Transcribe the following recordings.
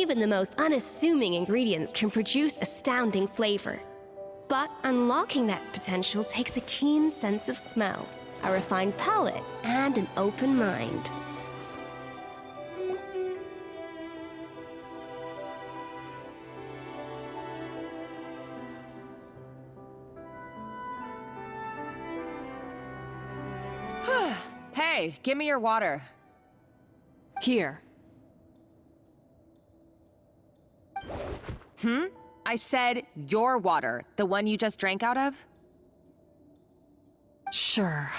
Even the most unassuming ingredients can produce astounding flavor. But unlocking that potential takes a keen sense of smell, a refined palate, and an open mind. Hey, give me your water. Here. I said your water, the one you just drank out of? Sure.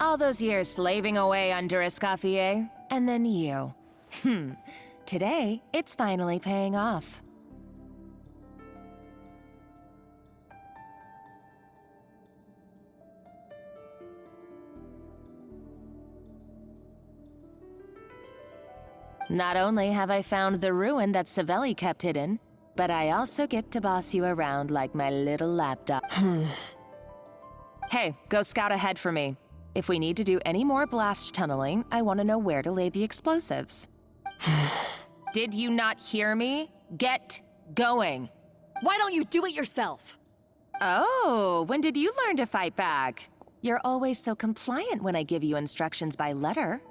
All those years slaving away under Escoffier, and then you. Today, it's finally paying off. Not only have I found the ruin that Savelli kept hidden, but I also get to boss you around like my little lapdog. Hey, go scout ahead for me. If we need to do any more blast tunneling, I want to know where to lay the explosives. Did you not hear me? Get going. Why don't you do it yourself? Oh, when did you learn to fight back? You're always so compliant when I give you instructions by letter.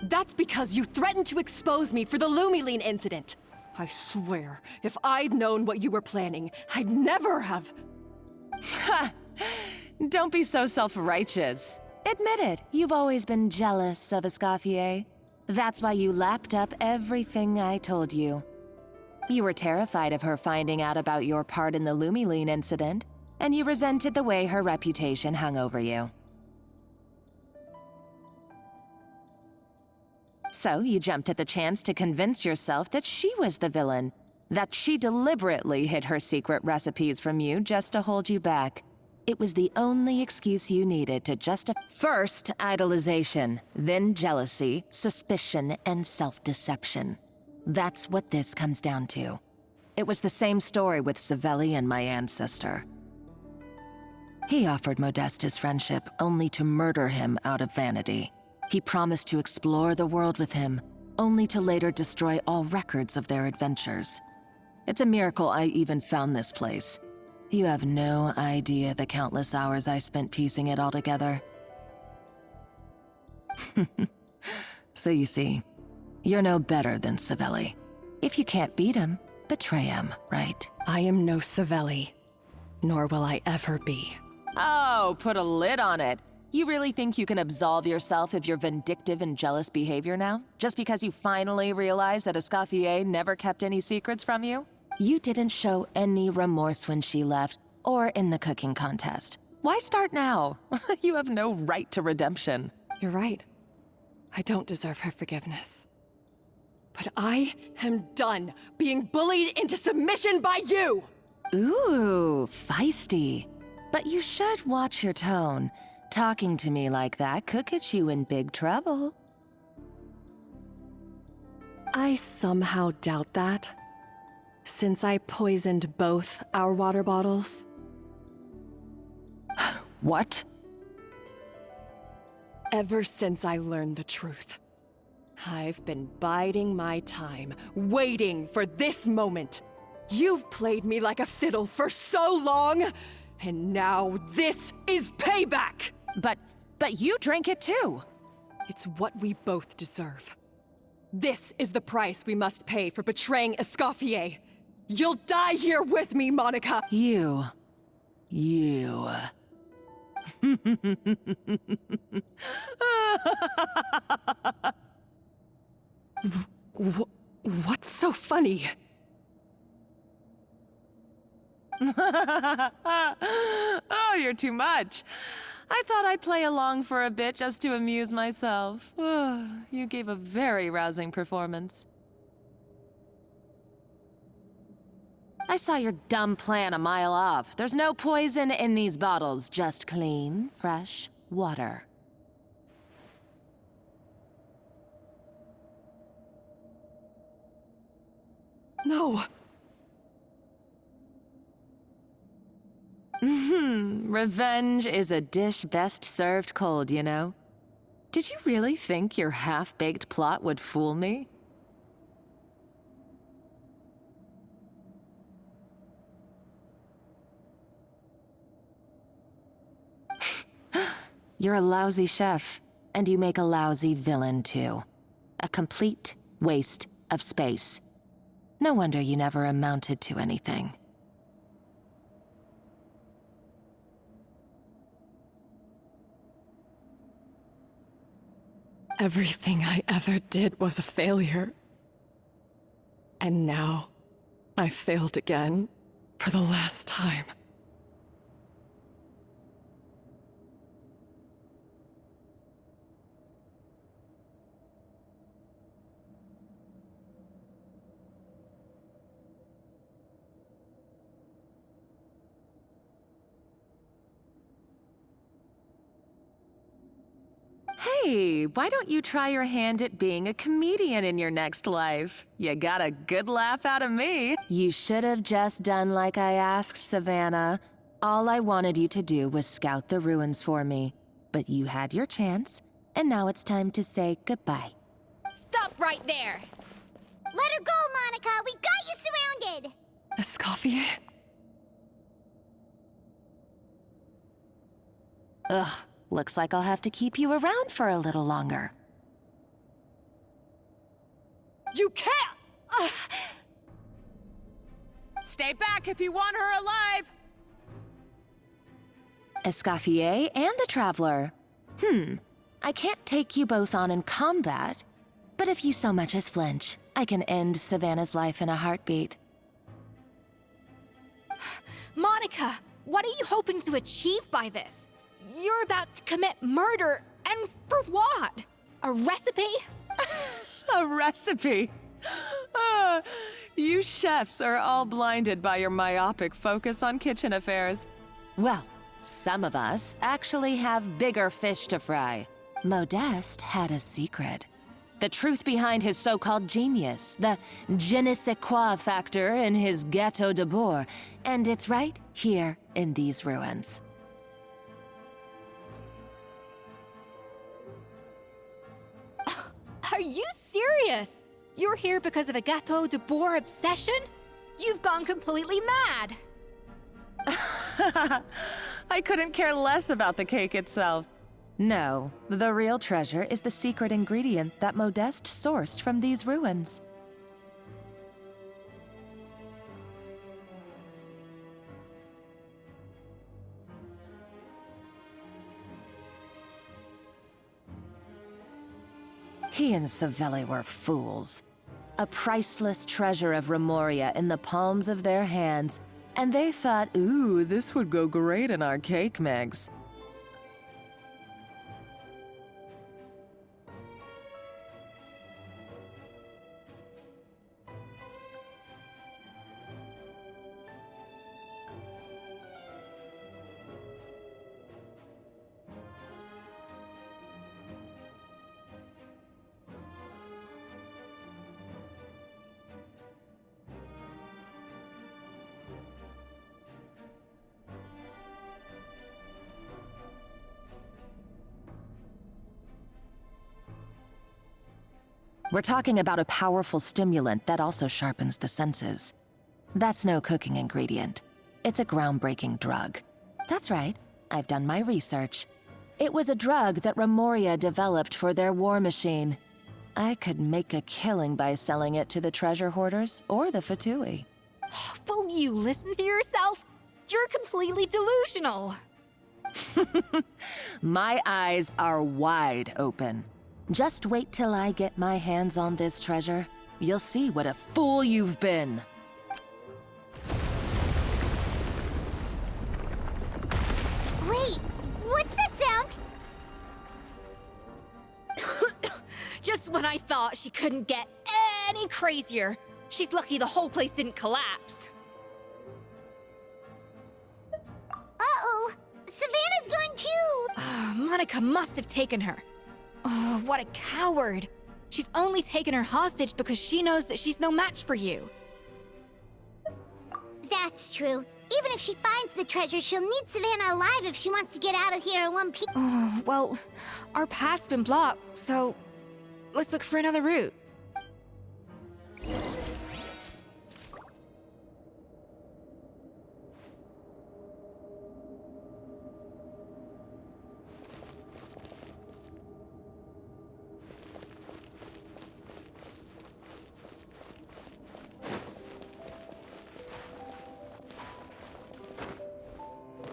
That's because you threatened to expose me for the Lumiline incident. I swear, if I'd known what you were planning, I'd never have... Ha! Don't be so self-righteous. Admit it, you've always been jealous of Escoffier. That's why you lapped up everything I told you. You were terrified of her finding out about your part in the Lumiline incident, and you resented the way her reputation hung over you. So you jumped at the chance to convince yourself that she was the villain, that she deliberately hid her secret recipes from you just to hold you back. It was the only excuse you needed to justify first idolization, then jealousy, suspicion, and self-deception. That's what this comes down to. It was the same story with Savelli and my ancestor. He offered Modeste his friendship only to murder him out of vanity. He promised to explore the world with him, only to later destroy all records of their adventures. It's a miracle I even found this place. You have no idea the countless hours I spent piecing it all together. So you see, you're no better than Savelli. If you can't beat him, betray him, right? I am no Savelli, nor will I ever be. Oh, put a lid on it. You really think you can absolve yourself of your vindictive and jealous behavior now? Just because you finally realized that Escoffier never kept any secrets from you? You didn't show any remorse when she left, or in the cooking contest. Why start now? You have no right to redemption. You're right. I don't deserve her forgiveness. But I am done being bullied into submission by you! Ooh, feisty. But you should watch your tone. Talking to me like that could get you in big trouble. I somehow doubt that. Since I poisoned both our water bottles. What? Ever since I learned the truth, I've been biding my time, waiting for this moment. You've played me like a fiddle for so long, and now this is payback! But you drank it too! It's what we both deserve. This is the price we must pay for betraying Escoffier. You'll die here with me, Monica! You. What's so funny? Oh, you're too much. I thought I'd play along for a bit just to amuse myself. You gave a very rousing performance. I saw your dumb plan a mile off. There's no poison in these bottles, just clean, fresh water. No. Revenge is a dish best served cold, you know? Did you really think your half-baked plot would fool me? You're a lousy chef, and you make a lousy villain, too. A complete waste of space. No wonder you never amounted to anything. Everything I ever did was a failure. And now, I failed again, for the last time. Hey, why don't you try your hand at being a comedian in your next life? You got a good laugh out of me. You should have just done like I asked, Savannah. All I wanted you to do was scout the ruins for me. But you had your chance, and now it's time to say goodbye. Stop right there! Let her go, Monica! We've got you surrounded! Escoffier? Ugh, looks like I'll have to keep you around for a little longer. You can't! Stay back if you want her alive! Escoffier and the Traveler. I can't take you both on in combat, but if you so much as flinch, I can end Savannah's life in a heartbeat. Monica, what are you hoping to achieve by this? You're about to commit murder, and for what? A recipe? A recipe? You chefs are all blinded by your myopic focus on kitchen affairs. Well, some of us actually have bigger fish to fry. Modeste had a secret. The truth behind his so-called genius, the je ne sais quoi factor in his Gâteau de Bourg, and it's right here in these ruins. Are you serious? You're here because of a Gâteau de Bourg obsession? You've gone completely mad! I couldn't care less about the cake itself. No, the real treasure is the secret ingredient that Modeste sourced from these ruins. He and Savelli were fools. A priceless treasure of Remoria in the palms of their hands, and they thought, ooh, this would go great in our cake mix. We're talking about a powerful stimulant that also sharpens the senses. That's no cooking ingredient. It's a groundbreaking drug. That's right, I've done my research. It was a drug that Remoria developed for their war machine. I could make a killing by selling it to the treasure hoarders or the Fatui. Will you listen to yourself? You're completely delusional. My eyes are wide open. Just wait till I get my hands on this treasure. You'll see what a fool you've been. Wait, what's that sound? Just when I thought she couldn't get any crazier. She's lucky the whole place didn't collapse. Uh-oh, Savannah's gone too! Monica must have taken her. Oh, what a coward. She's only taken her hostage because she knows that she's no match for you. That's true. Even if she finds the treasure, she'll need Savannah alive if she wants to get out of here in one piece. Oh, well, our path's been blocked, so let's look for another route.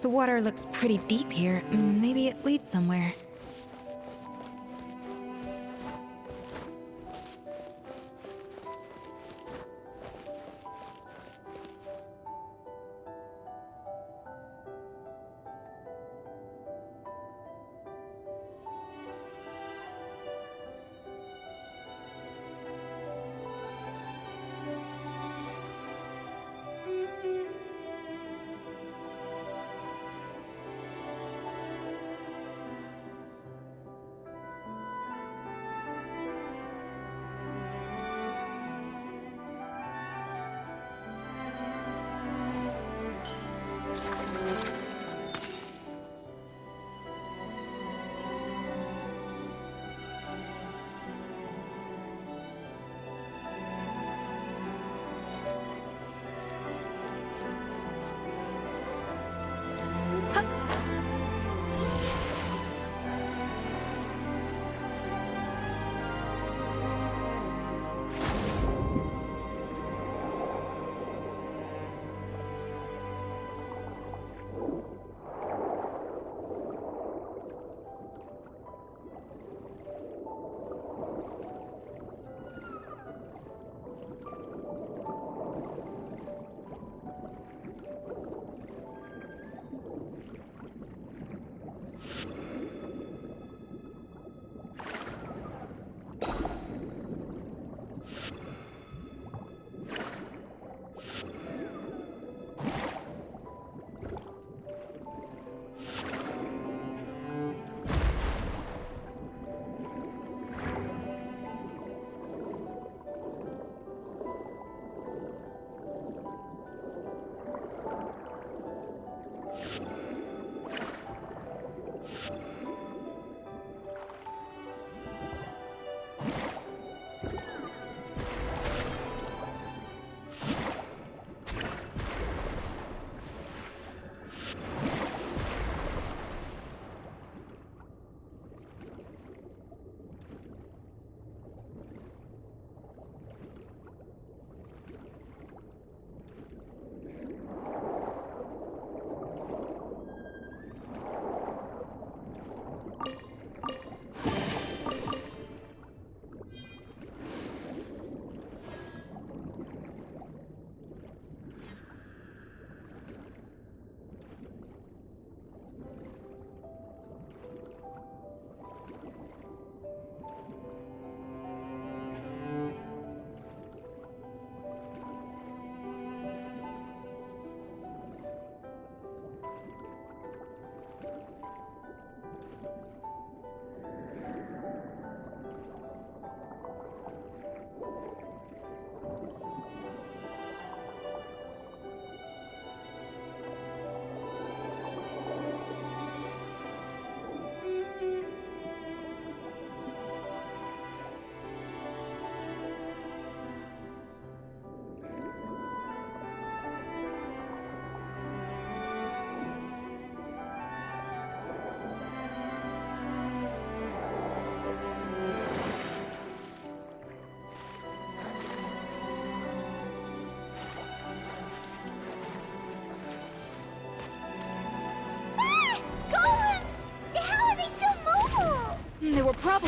The water looks pretty deep here. Maybe it leads somewhere.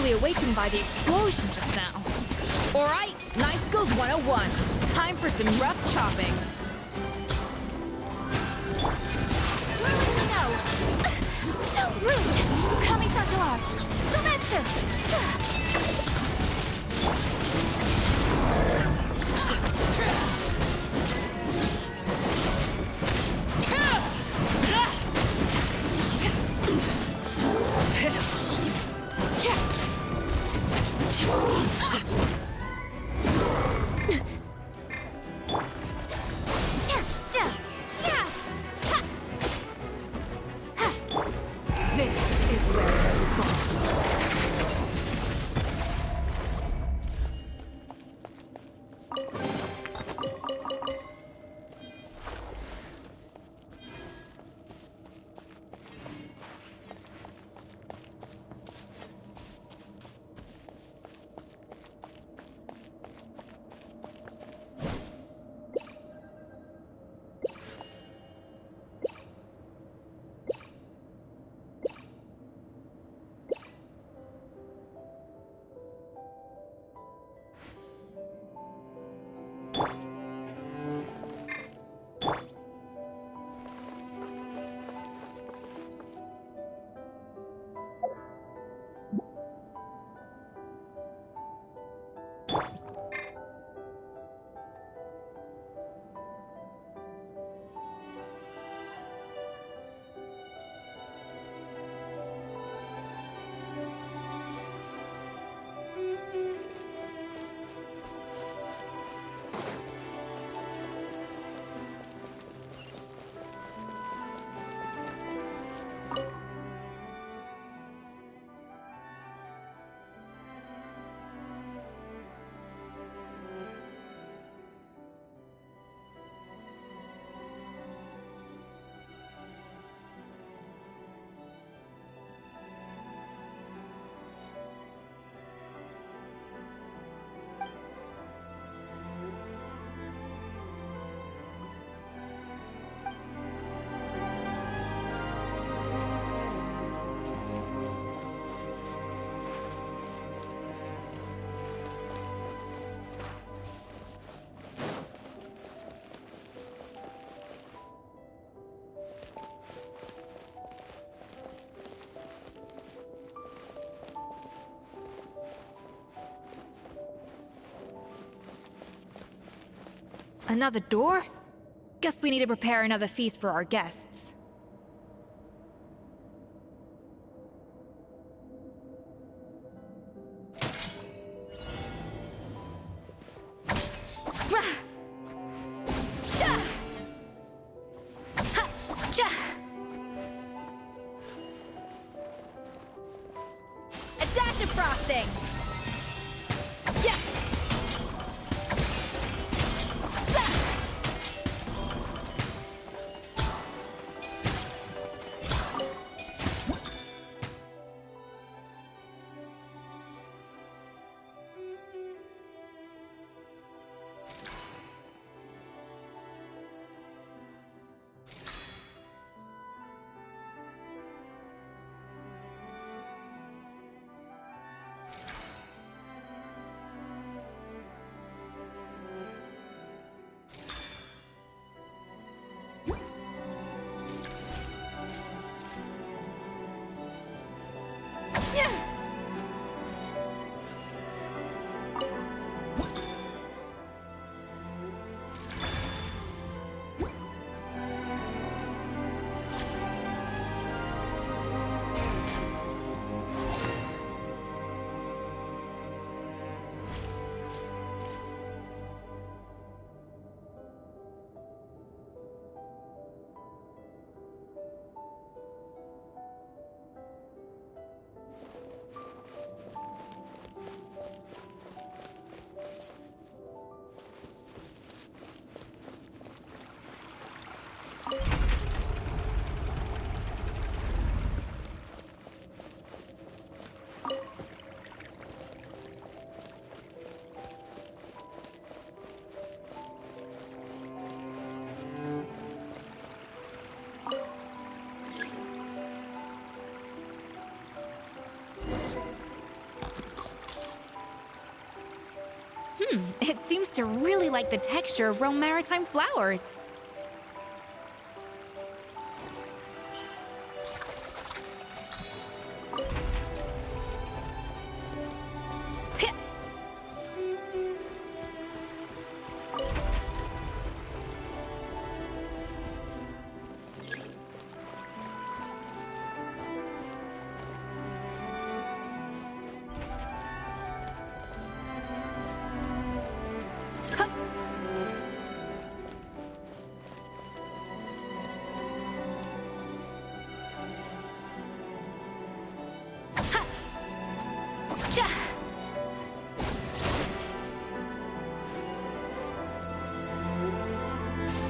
probably awakened by the explosion just now. Alright, Knife Skills 101. Time for some rough chopping. No! So rude! Kamisato art! Sumetsu! This is where you fall. Another door? Guess we need to prepare another feast for our guests. A dash of frosting! Yeah! It seems to really like the texture of Rome maritime flowers.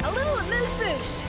A little amuse-bouche.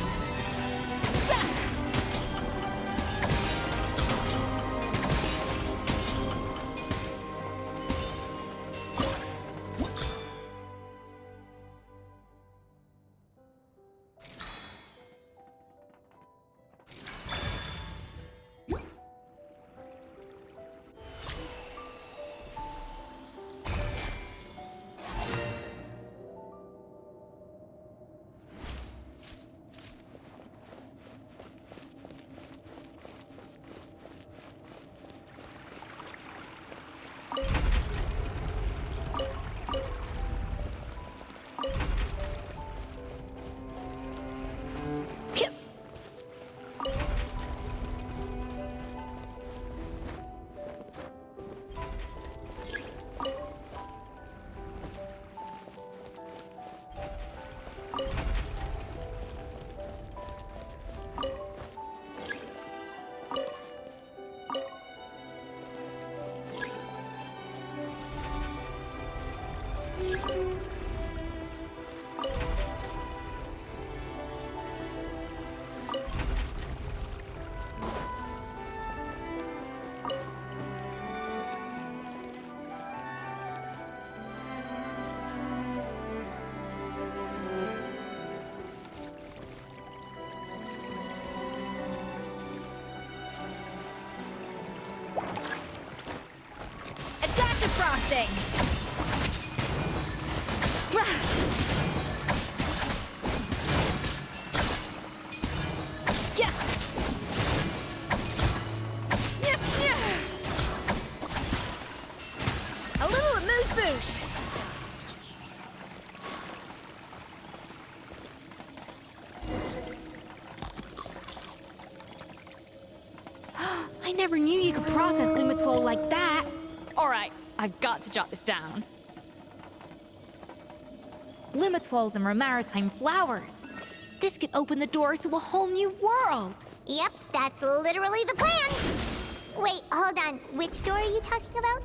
Frosting! Yeah. A little amuse-bouche! I never knew you could process Lumitol like that. Alright, I've got to jot this down. Limitols and maritime flowers. This could open the door to a whole new world. Yep, that's literally the plan. Wait, hold on. Which door are you talking about?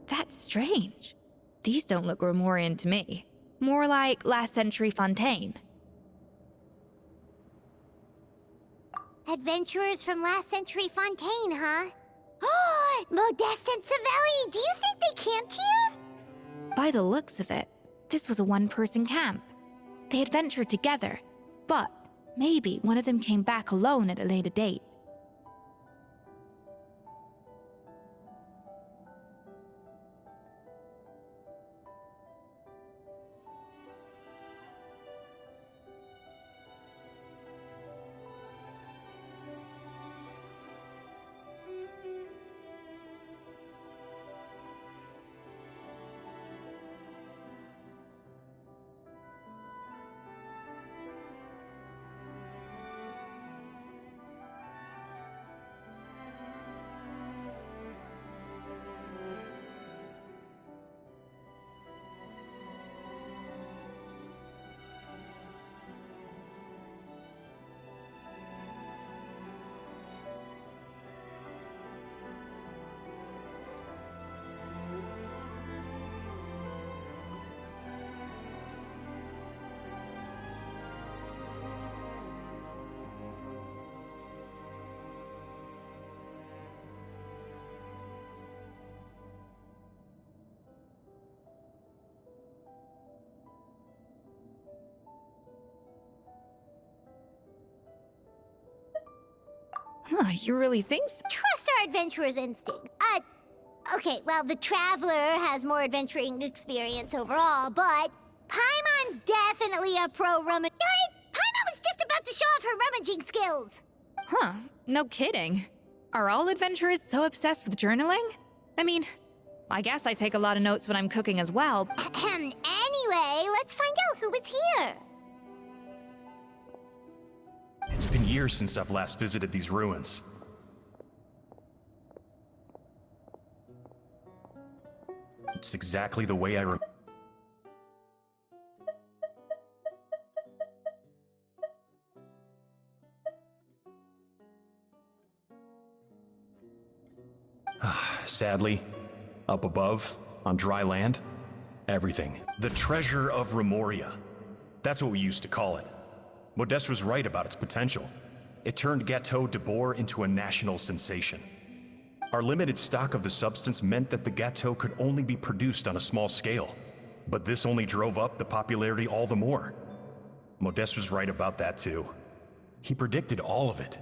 That's strange. These don't look Grimoirian to me. More like last century Fontaine. Adventurers from last century Fontaine, huh? Oh, Modeste and Savelli, do you think they camped here? By the looks of it, this was a one-person camp. They adventured together, but maybe one of them came back alone at a later date. Huh, you really think so? Trust our adventurer's instinct. Okay, well, the Traveler has more adventuring experience overall, but Paimon's definitely a pro rummage. Darn it! Paimon was just about to show off her rummaging skills. Huh, no kidding. Are all adventurers so obsessed with journaling? I mean, I guess I take a lot of notes when I'm cooking as well. Anyway, let's find out who was here. It's been years since I've last visited these ruins. It's exactly the way I remember. Sadly, up above, on dry land, everything. The treasure of Remoria. That's what we used to call it. Modeste was right about its potential. It turned Gâteau de Bourg into a national sensation. Our limited stock of the substance meant that the gâteau could only be produced on a small scale. But this only drove up the popularity all the more. Modeste was right about that too. He predicted all of it.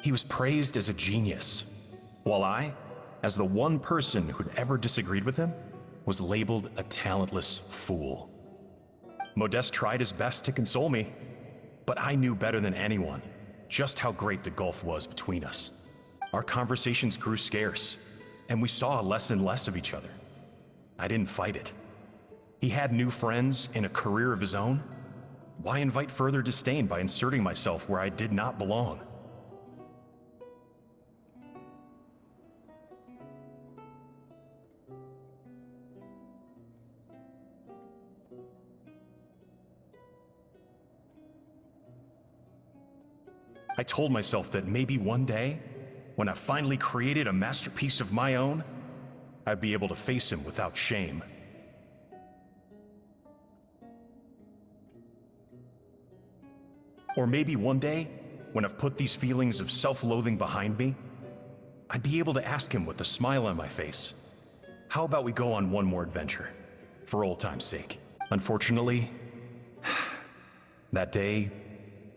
He was praised as a genius, while I, as the one person who'd ever disagreed with him, was labeled a talentless fool. Modeste tried his best to console me, but I knew better than anyone just how great the gulf was between us. Our conversations grew scarce, and we saw less and less of each other. I didn't fight it. He had new friends and a career of his own. Why invite further disdain by inserting myself where I did not belong? I told myself that maybe one day, when I finally created a masterpiece of my own, I'd be able to face him without shame. Or maybe one day, when I've put these feelings of self-loathing behind me, I'd be able to ask him with a smile on my face, how about we go on one more adventure, for old time's sake? Unfortunately, That day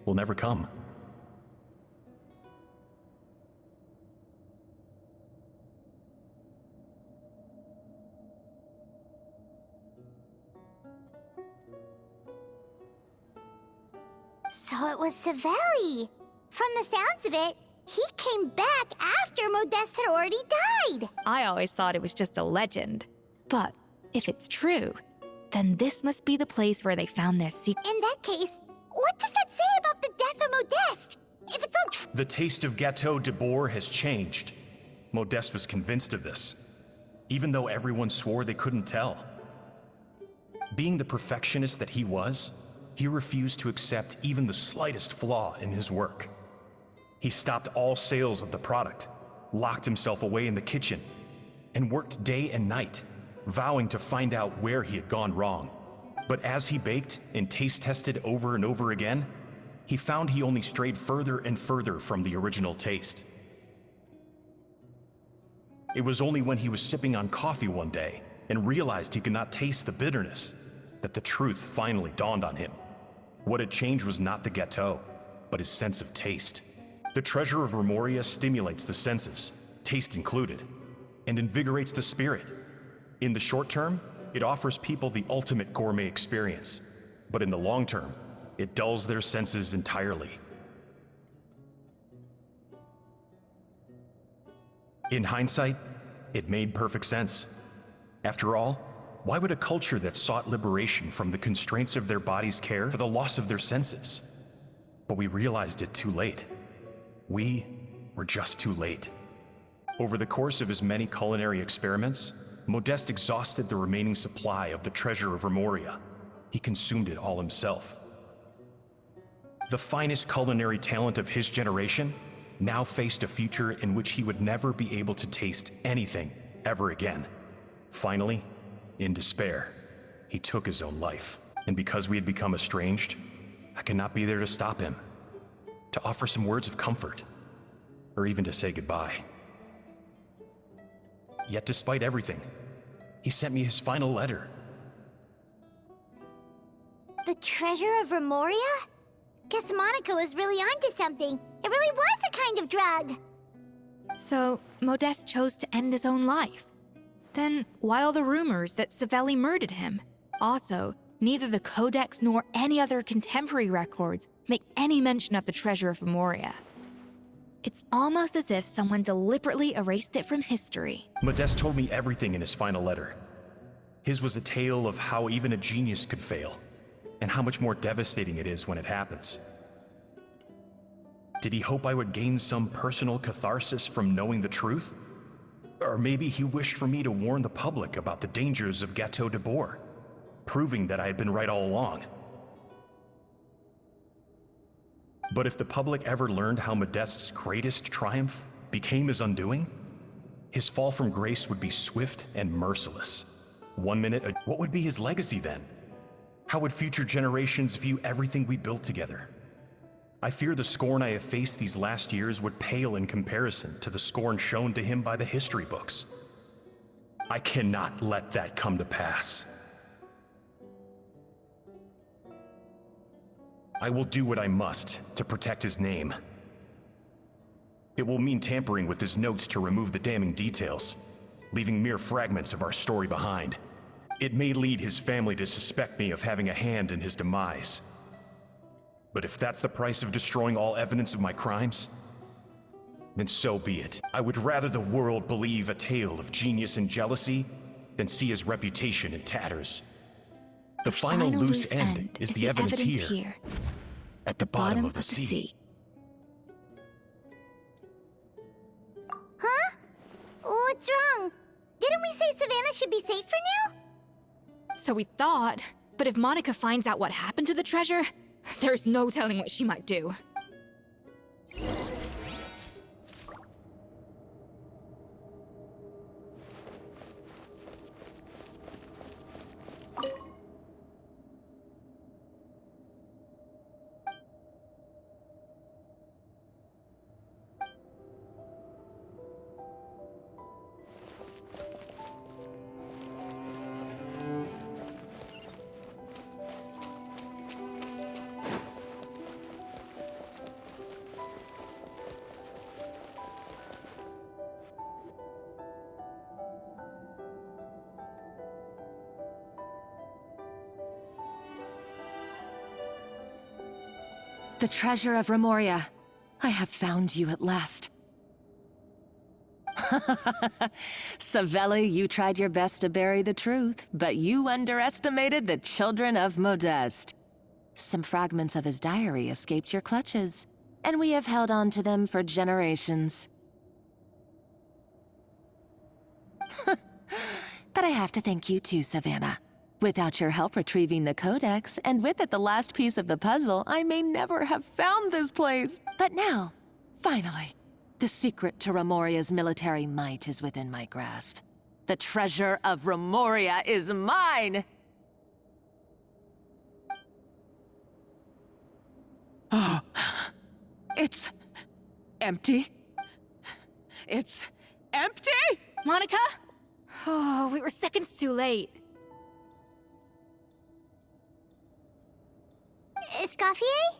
will never come. So it was Savelli. From the sounds of it, he came back after Modeste had already died. I always thought it was just a legend. But if it's true, then this must be the place where they found their secret. In that case, what does that say about the death of Modeste? If it's all true. The taste of Gâteau de Bourg has changed. Modeste was convinced of this, even though everyone swore they couldn't tell. Being the perfectionist that he was, he refused to accept even the slightest flaw in his work. He stopped all sales of the product, locked himself away in the kitchen, and worked day and night, vowing to find out where he had gone wrong. But as he baked and taste tested over and over again, he found he only strayed further and further from the original taste. It was only when he was sipping on coffee one day and realized he could not taste the bitterness that the truth finally dawned on him. What had changed was not the gâteau, but his sense of taste. The treasure of Remoria stimulates the senses, taste included, and invigorates the spirit. In the short term, it offers people the ultimate gourmet experience, but in the long term, it dulls their senses entirely. In hindsight, it made perfect sense. After all, why would a culture that sought liberation from the constraints of their bodies care for the loss of their senses? But we realized it too late. We were just too late. Over the course of his many culinary experiments, Modeste exhausted the remaining supply of the treasure of Remoria. He consumed it all himself. The finest culinary talent of his generation now faced a future in which he would never be able to taste anything ever again. Finally, in despair, he took his own life. And because we had become estranged, I could not be there to stop him, to offer some words of comfort, or even to say goodbye. Yet despite everything, he sent me his final letter. The treasure of Remoria? Guess Monica was really onto something. It really was a kind of drug. So, Modeste chose to end his own life. Then, why all the rumors that Savelli murdered him? Also, neither the Codex nor any other contemporary records make any mention of the treasure of Remoria. It's almost as if someone deliberately erased it from history. Modeste told me everything in his final letter. His was a tale of how even a genius could fail, and how much more devastating it is when it happens. Did he hope I would gain some personal catharsis from knowing the truth? Or maybe he wished for me to warn the public about the dangers of Gâteau de Bourg, proving that I had been right all along. But if the public ever learned how Modeste's greatest triumph became his undoing, his fall from grace would be swift and merciless. 1 minute, what would be his legacy then? How would future generations view everything we built together? I fear the scorn I have faced these last years would pale in comparison to the scorn shown to him by the history books. I cannot let that come to pass. I will do what I must to protect his name. It will mean tampering with his notes to remove the damning details, leaving mere fragments of our story behind. It may lead his family to suspect me of having a hand in his demise. But if that's the price of destroying all evidence of my crimes, then so be it. I would rather the world believe a tale of genius and jealousy than see his reputation in tatters. The final loose end is the evidence here, at the bottom of the sea. Huh? What's wrong? Didn't we say Savannah should be safe for now? So we thought, but if Monica finds out what happened to the treasure, there's no telling what she might do. The treasure of Remoria. I have found you at last. Savelli, you tried your best to bury the truth, but you underestimated the children of Modeste. Some fragments of his diary escaped your clutches, and we have held on to them for generations. But I have to thank you too, Savannah. Without your help retrieving the Codex, and with it the last piece of the puzzle, I may never have found this place. But now, finally, the secret to Remoria's military might is within my grasp. The treasure of Remoria is mine! Oh, it's empty. It's empty? Monica? Oh, we were seconds too late. Escoffier?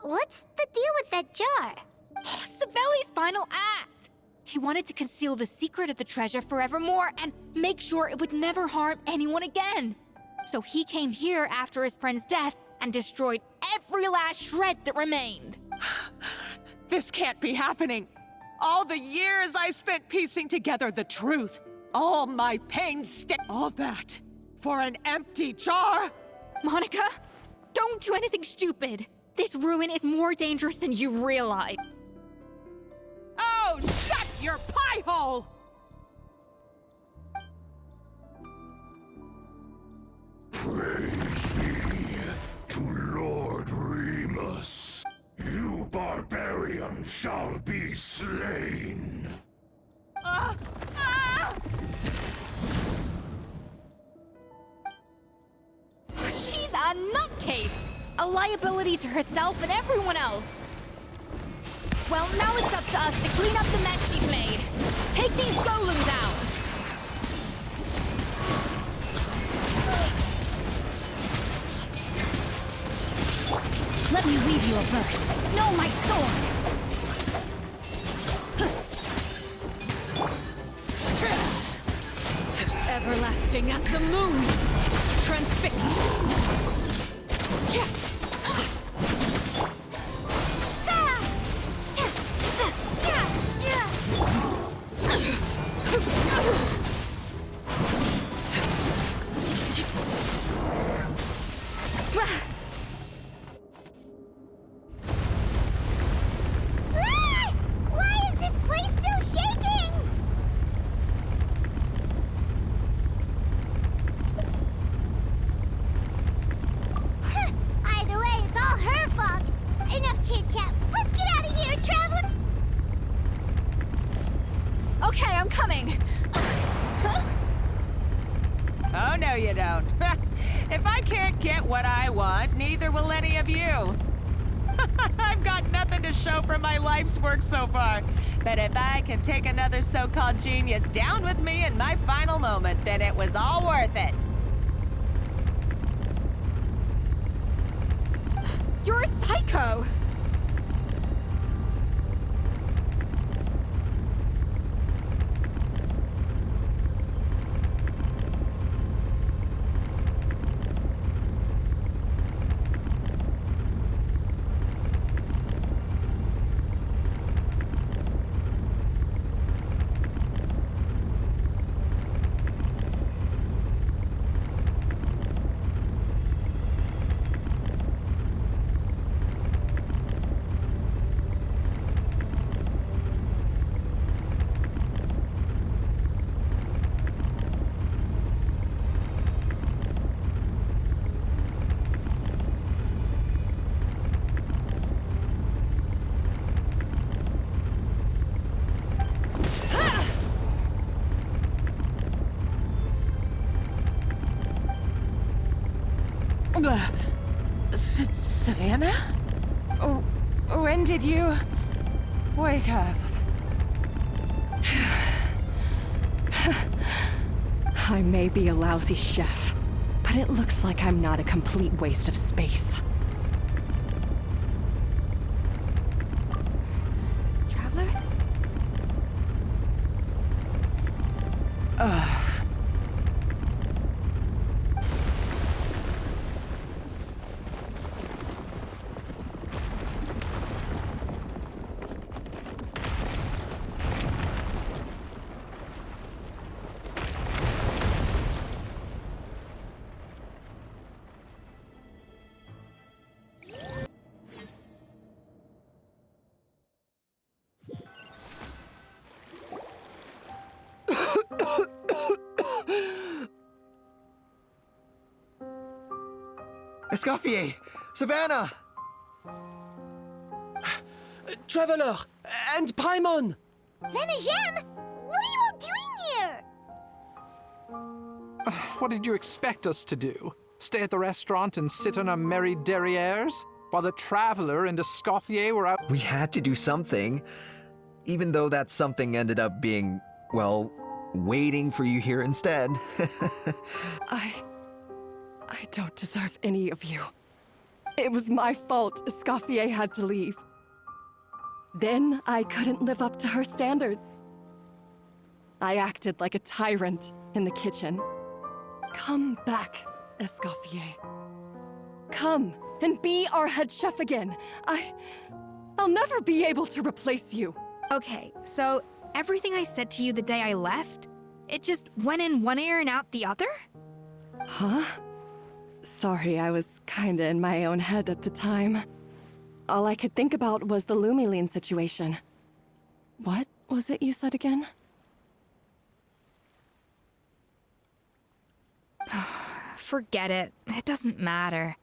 What's the deal with that jar? Savelli's final act! He wanted to conceal the secret of the treasure forevermore and make sure it would never harm anyone again. So he came here after his friend's death and destroyed every last shred that remained. This can't be happening. All the years I spent piecing together the truth. All my all that for an empty jar? Monica, don't do anything stupid. This ruin is more dangerous than you realize. Oh, shut your pie hole! Praise be to Lord Remus. You barbarian shall be slain. She's a nutcase! A liability to herself and everyone else. Well, now it's up to us to clean up the mess she's made. Take these golems out! Let me read you a verse. No, my sword! Everlasting as the moon, transfixed. Why is this place still shaking? Either way, it's all her fault. Enough chit-chat. Let's get out of here, traveler! Okay, I'm coming. Oh, no you don't. If I can't get what I want, neither will any of you. I've got nothing to show for my life's work so far. But if I can take another so-called genius down with me in my final moment, then it was all worth it. You're a psycho! Savannah? Oh, when did you wake up? I may be a lousy chef, but it looks like I'm not a complete waste of space. Traveler? Escoffier! Savannah! Traveler! And Paimon! Venejem! What are you all doing here? What did you expect us to do? Stay at the restaurant and sit on our merry derrieres? While the Traveler and Escoffier were out... We had to do something. Even though that something ended up being, well, waiting for you here instead. I don't deserve any of you. It was my fault Escoffier had to leave. Then I couldn't live up to her standards. I acted like a tyrant in the kitchen. Come back, Escoffier. Come and be our head chef again. I'll never be able to replace you. Okay, so everything I said to you the day I left, it just went in one ear and out the other? Huh? Sorry, I was kinda in my own head at the time. All I could think about was the Lumiline situation. What was it you said again? Forget it. It doesn't matter.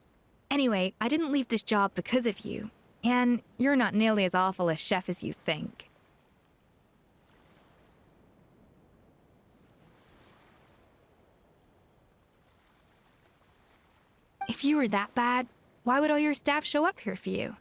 Anyway, I didn't leave this job because of you. And you're not nearly as awful a chef as you think. If you were that bad, why would all your staff show up here for you?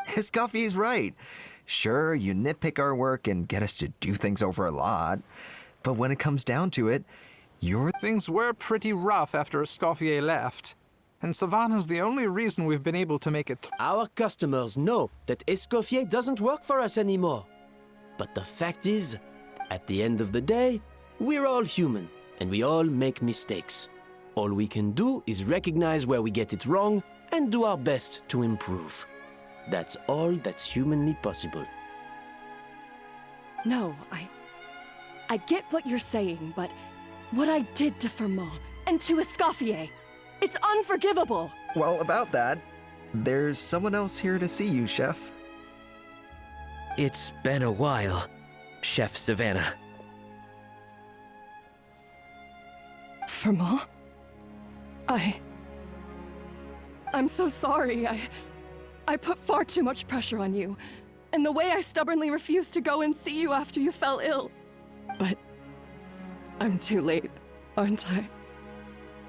Escoffier's right. Sure, you nitpick our work and get us to do things over a lot. But when it comes down to it, Things were pretty rough after Escoffier left. And Savannah's the only reason we've been able to make it Our customers know that Escoffier doesn't work for us anymore. But the fact is, at the end of the day, we're all human, and we all make mistakes. All we can do is recognize where we get it wrong and do our best to improve. That's all that's humanly possible. No, I get what you're saying, but what I did to Firmin and to Escoffier, it's unforgivable. well, about that, there's someone else here to see you, Chef. It's been a while, Chef Savannah. Firmin? I'm so sorry. I put far too much pressure on you, and the way I stubbornly refused to go and see you after you fell ill. But I'm too late, aren't I?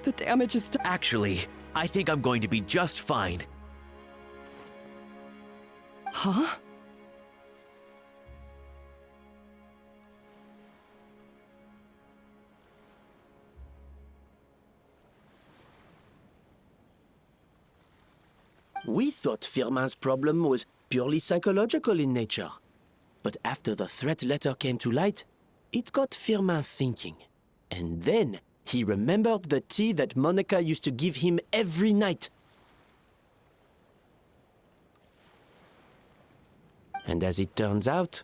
The damage is done. Actually, I think I'm going to be just fine. Huh? We thought Firmin's problem was purely psychological in nature. But after the threat letter came to light, it got Firmin thinking. And then he remembered the tea that Monica used to give him every night. And as it turns out,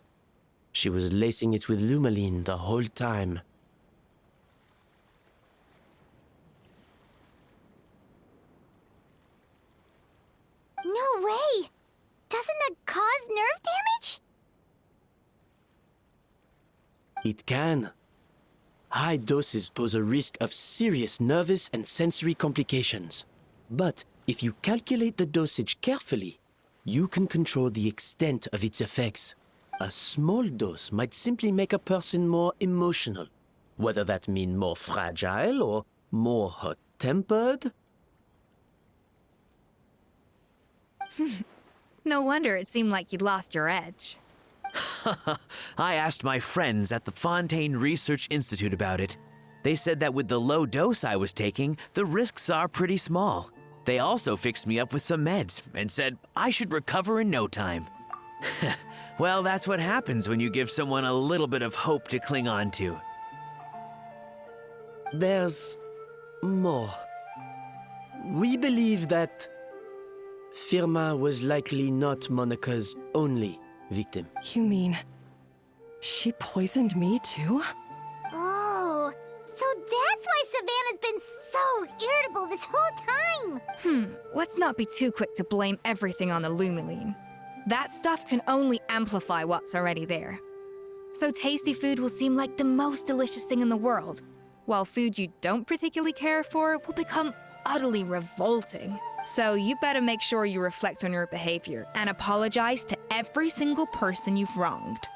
she was lacing it with Lumiline the whole time. No way! Doesn't that cause nerve damage? It can. High doses pose a risk of serious nervous and sensory complications. But if you calculate the dosage carefully, you can control the extent of its effects. A small dose might simply make a person more emotional, whether that mean more fragile or more hot-tempered. No wonder it seemed like you'd lost your edge. I asked my friends at the Fontaine Research Institute about it. They said that with the low dose I was taking, the risks are pretty small. They also fixed me up with some meds and said I should recover in no time. Well, that's what happens when you give someone a little bit of hope to cling on to. There's more. we believe that Firma was likely not Monika's only victim. You mean she poisoned me too? Oh, so that's why Savannah's been so irritable this whole time. Let's not be too quick to blame everything on the Lumiline. That stuff can only amplify what's already there. So tasty food will seem like the most delicious thing in the world, while food you don't particularly care for will become utterly revolting. So you better make sure you reflect on your behavior and apologize to every single person you've wronged.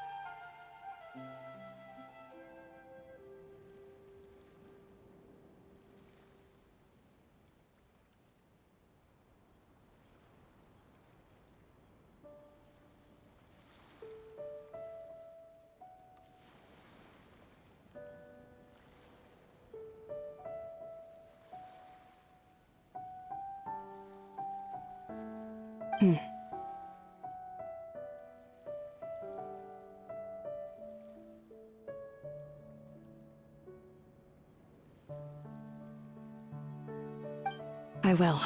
I will.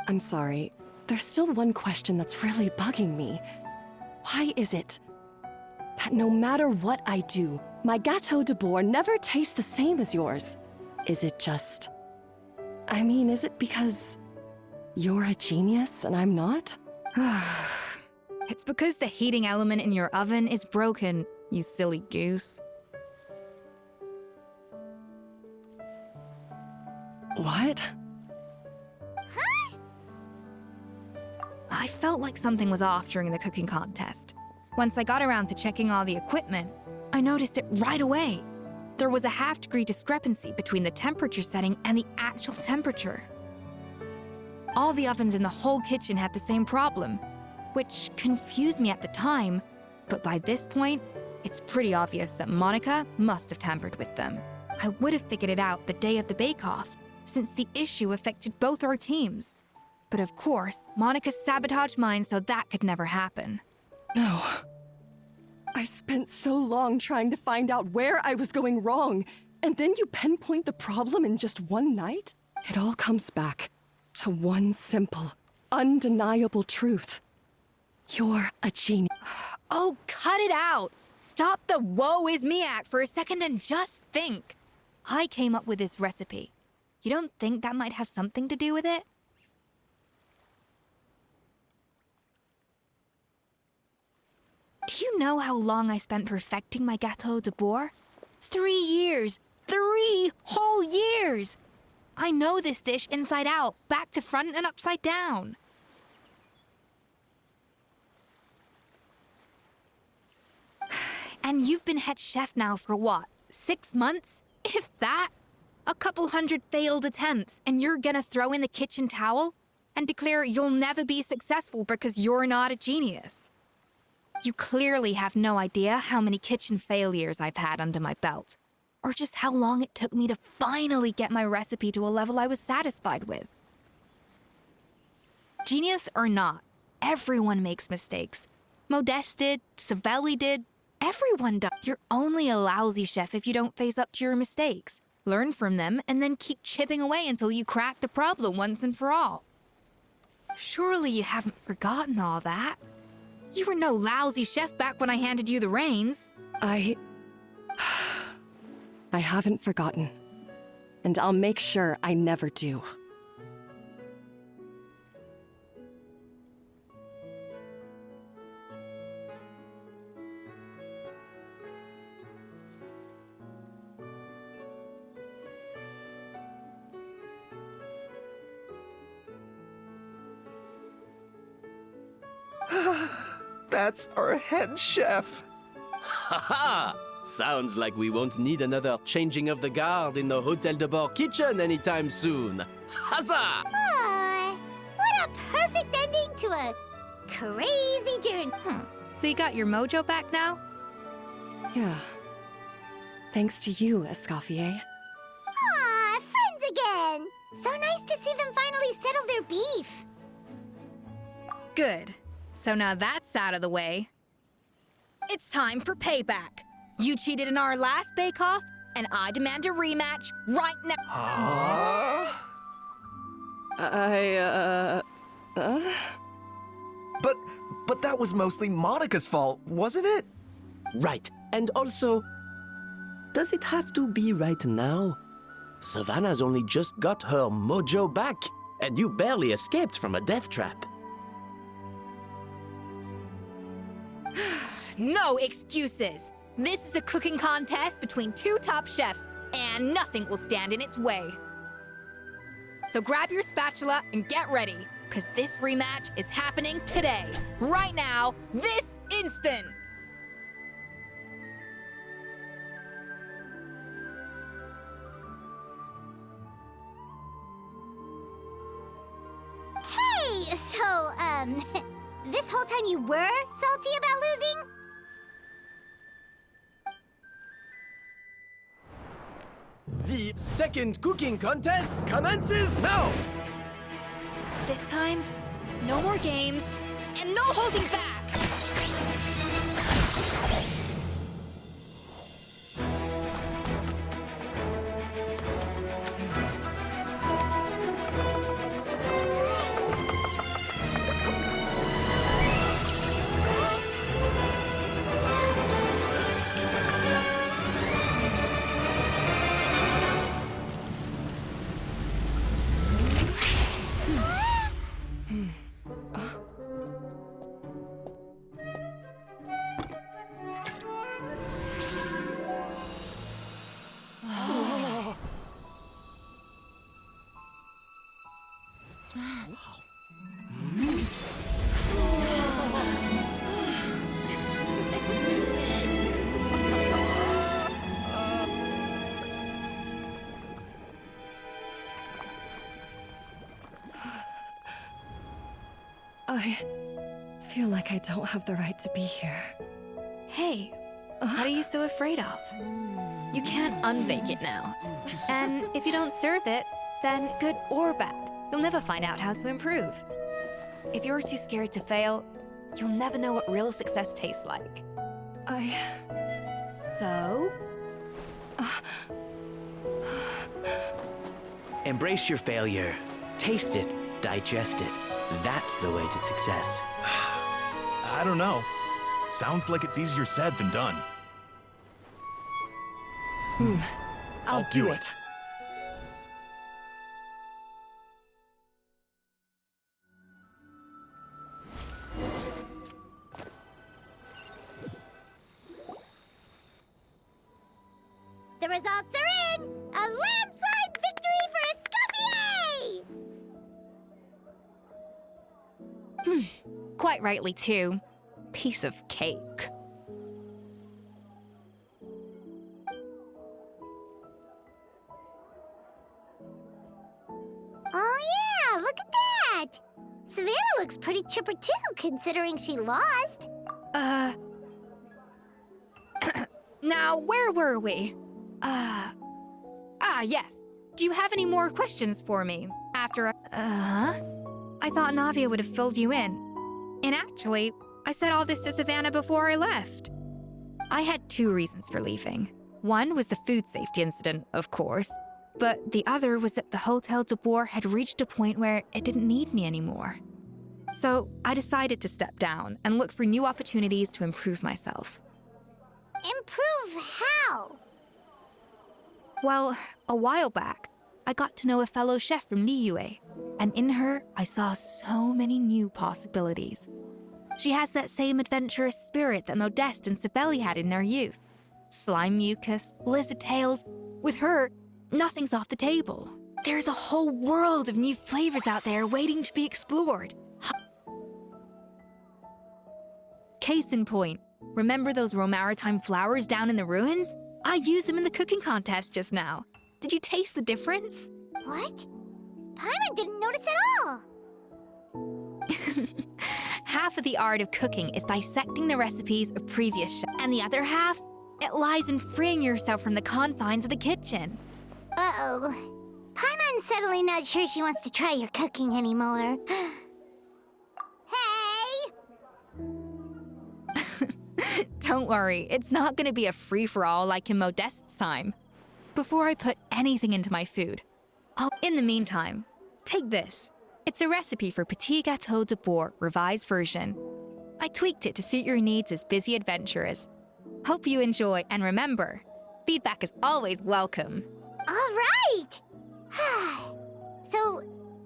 I'm sorry. There's still one question that's really bugging me. Why is it that no matter what I do, my Gâteau de Bourg never tastes the same as yours? Is it just... I mean, is it because you're a genius and I'm not? It's because the heating element in your oven is broken, you silly goose. What? Huh? I felt like something was off during the cooking contest. Once I got around to checking all the equipment, I noticed it right away. There was a half-degree discrepancy between the temperature setting and the actual temperature. All the ovens in the whole kitchen had the same problem, which confused me at the time, but by this point, it's pretty obvious that Monika must have tampered with them. I would have figured it out the day of the bake-off, since the issue affected both our teams. But of course, Monika sabotaged mine so that could never happen. No. I spent so long trying to find out where I was going wrong, and then you pinpoint the problem in just one night? It all comes back to one simple, undeniable truth. You're a genius. Oh, cut it out! Stop the woe is me act for a second and just think. I came up with this recipe. You don't think that might have something to do with it? Do you know how long I spent perfecting my Gâteau de Bourg? 3 years! 3 whole years! I know this dish inside out, back to front and upside down. And you've been head chef now for what, 6 months? If that? A couple hundred failed attempts, and you're gonna throw in the kitchen towel and declare you'll never be successful because you're not a genius. You clearly have no idea how many kitchen failures I've had under my belt, or just how long it took me to finally get my recipe to a level I was satisfied with. Genius or not, everyone makes mistakes. Modeste did, Savelli did, everyone does. You're only a lousy chef if you don't face up to your mistakes. Learn from them, and then keep chipping away until you crack the problem once and for all. Surely you haven't forgotten all that. You were no lousy chef back when I handed you the reins. I haven't forgotten. And I'll make sure I never do. That's our head chef. Haha! Sounds like we won't need another changing of the guard in the Hôtel de Bord kitchen anytime soon. Huzzah! What a perfect ending to a crazy journey. So you got your mojo back now? Yeah. Thanks to you, Escoffier. Aw, friends again. So nice to see them finally settle their beef. Good. So now that's out of the way. It's time for payback. You cheated in our last bake-off, and I demand a rematch right now. But that was mostly Monica's fault, wasn't it? Right. And also, does it have to be right now? Savannah's only just got her mojo back, and you barely escaped from a death trap. No excuses! This is a cooking contest between two top chefs, and nothing will stand in its way. So grab your spatula and get ready, because this rematch is happening today, right now, this instant! Hey, so, this whole time you were salty about losing? The second cooking contest commences now! This time, no more games, and no holding back! I feel like I don't have the right to be here. Hey, what are you so afraid of? You can't unbake it now. And if you don't serve it, then good or bad, you'll never find out how to improve. If you're too scared to fail, you'll never know what real success tastes like. So? Embrace your failure. Taste it. Digest it. That's the way to success. I don't know. Sounds like it's easier said than done. I'll do it. The results are in! A landslide victory for Escoffier! Quite rightly, too. Piece of cake. Oh yeah, look at that! Savannah looks pretty chipper too, considering she lost. Now, where were we? Yes. Do you have any more questions for me? After, I thought Navia would have filled you in. And actually, I said all this to Savannah before I left. I had two reasons for leaving. One was the food safety incident, of course, but the other was that the Hotel de Boer had reached a point where it didn't need me anymore. So I decided to step down and look for new opportunities to improve myself. Improve how? Well, a while back, I got to know a fellow chef from Niue, and in her, I saw so many new possibilities. She has that same adventurous spirit that Modeste and Sibeli had in their youth. Slime mucus, lizard tails. With her, nothing's off the table. There's a whole world of new flavors out there waiting to be explored. Case in point, remember those Romaritime flowers down in the ruins? I used them in the cooking contest just now. Did you taste the difference? What? Paimon didn't notice at all! Half of the art of cooking is dissecting the recipes of previous chefs, and the other half, it lies in freeing yourself from the confines of the kitchen. Uh-oh. Paimon's suddenly not sure she wants to try your cooking anymore. Hey! Don't worry, it's not going to be a free-for-all like in Modeste's time. Before I put anything into my food, in the meantime, Take this. It's a recipe for Petit Gâteau de Bourg revised version. I tweaked it to suit your needs as busy adventurers. Hope you enjoy, and remember, feedback is always welcome. All right! So,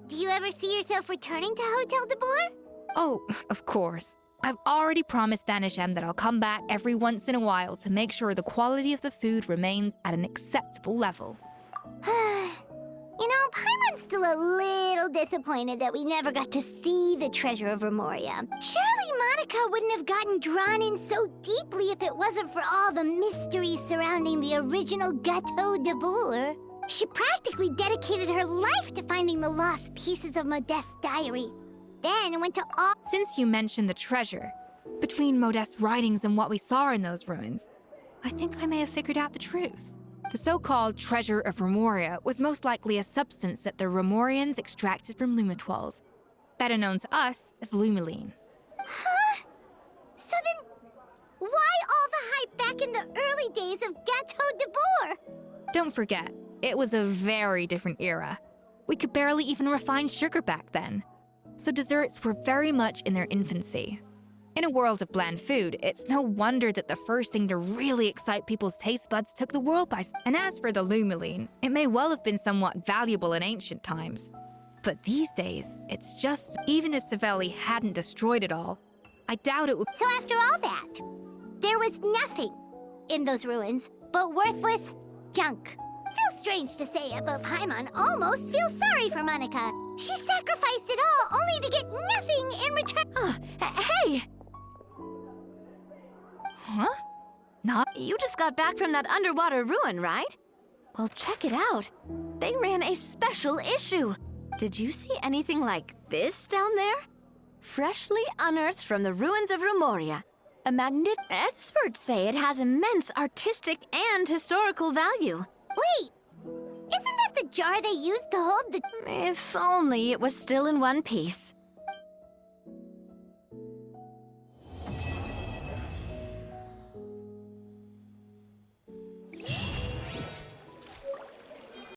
do you ever see yourself returning to Hotel de Bourg? Oh, of course. I've already promised Vanisham that I'll come back every once in a while to make sure the quality of the food remains at an acceptable level. You know, Paimon's still a little disappointed that we never got to see the treasure of Remoria. Surely Monica wouldn't have gotten drawn in so deeply if it wasn't for all the mystery surrounding the original Gâteau de Bourg. She practically dedicated her life to finding the lost pieces of Modeste's diary. Then went to all— Since you mentioned the treasure, between Modeste's writings and what we saw in those ruins, I think I may have figured out the truth. The so-called treasure of Remoria was most likely a substance that the Remorians extracted from lumitoids, better known to us as lumiline. Huh? So then, why all the hype back in the early days of Gâteau de Bourg? Don't forget, it was a very different era. We could barely even refine sugar back then, so desserts were very much in their infancy. In a world of bland food, it's no wonder that the first thing to really excite people's taste buds took the world by storm. And as for the lumiline, it may well have been somewhat valuable in ancient times. But these days, it's just, even if Savelli hadn't destroyed it all, I doubt it would— So after all that, there was nothing in those ruins but worthless junk. Feels strange to say it, but Paimon almost feels sorry for Monica. She sacrificed it all only to get nothing in return. Hey! Huh? Not— You just got back from that underwater ruin, right? Well, check it out. They ran a special issue. Did you see anything like this down there? Freshly unearthed from the ruins of Remoria. A magnificent— Experts say it has immense artistic and historical value. Wait! Isn't that the jar they used to hold the— If only it was still in one piece.